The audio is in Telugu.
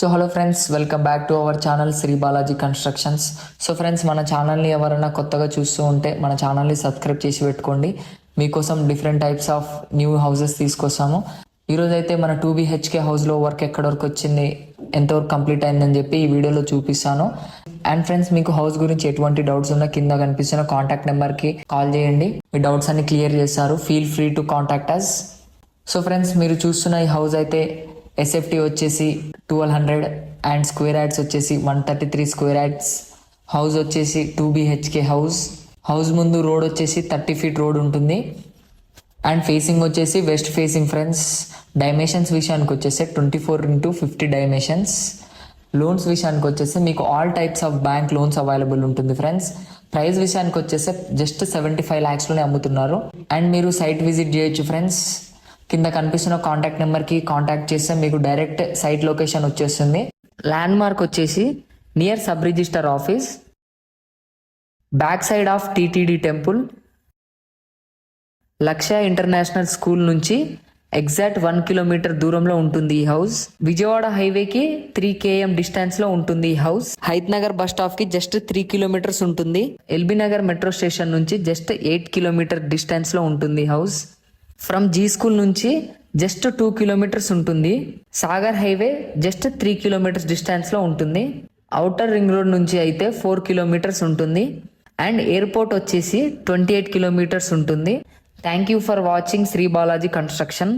So hello friends, welcome back to our channel Shri Balaji constructions. So friends, మన ఛానల్ని ఎవరైనా కొత్తగా చూస్తూ ఉంటే మన ఛానల్ని సబ్స్క్రైబ్ చేసి పెట్టుకోండి. మీకోసం different types of new houses తీసుకొస్తాము. ఈరోజు అయితే మన 2 BHK హౌస్లో వర్క్ ఎక్కడ వరకు వచ్చింది, ఎంతవరకు కంప్లీట్ అయిందని చెప్పి ఈ వీడియోలో చూపిస్తాను. అండ్ ఫ్రెండ్స్, మీకు హౌస్ గురించి ఎటువంటి డౌట్స్ ఉన్నా కింద కనిపిస్తున్న కాంటాక్ట్ నెంబర్కి కాల్ చేయండి. మీ డౌట్స్ అన్ని క్లియర్ చేస్తారు. Feel free to contact us. So friends, మీరు చూస్తున్న ఈ హౌస్ అయితే ఎస్ఎఫ్టీ వచ్చేసి 1200 అండ్ స్క్వేర్ యార్డ్స్ వచ్చేసి 133 స్క్వేర్ యార్డ్స్. హౌస్ వచ్చేసి 2 BHK హౌస్ ముందు రోడ్ వచ్చేసి 30 feet రోడ్ ఉంటుంది. అండ్ ఫేసింగ్ వచ్చేసి వెస్ట్ ఫేసింగ్ ఫ్రెండ్స్. డైమెన్షన్స్ విషయానికి వచ్చేసి 24x50 డైమెన్షన్స్. లోన్స్ విషయానికి వచ్చేసి మీకు all types of bank loans available ఉంటుంది ఫ్రెండ్స్. ప్రైస్ విషయానికి వచ్చేసి జస్ట్ 75 lakhsలోనే అమ్ముతున్నారు. అండ్ మీరు సైట్ విజిట్ చేయొచ్చు ఫ్రెండ్స్. కింద కనిపిస్తున్న కాంటాక్ట్ నెంబర్కి కాంటాక్ట్ చేస్తే మీకు డైరెక్ట్ సైట్ లొకేషన్ వచ్చేస్తుంది. ల్యాండ్ మార్క్ వచ్చేసి near sub register office, back side of TTD temple, లక్ష్య ఇంటర్నేషనల్ స్కూల్ నుంచి ఎగ్జాక్ట్ 1 kilometer దూరంలో ఉంటుంది ఈ హౌస్. విజయవాడ హైవేకి 3 km డిస్టెన్స్ లో ఉంటుంది ఈ house. Hayath Nagar bus stop కి జస్ట్ 3 kilometers ఉంటుంది. ఎల్బీ నగర్ మెట్రో స్టేషన్ నుంచి జస్ట్ 8 kilometer డిస్టెన్స్ లో ఉంటుంది ఈ హౌస్. ఫ్రమ్ జీ స్కూల్ నుంచి జస్ట్ 2 kilometers ఉంటుంది. Sagar highway just 3 kilometers distance లో ఉంటుంది. ఔటర్ రింగ్ రోడ్ నుంచి అయితే 4 kilometers ఉంటుంది. అండ్ ఎయిర్పోర్ట్ వచ్చేసి 28 kilometers ఉంటుంది. Thank you for watching Shri Balaji construction.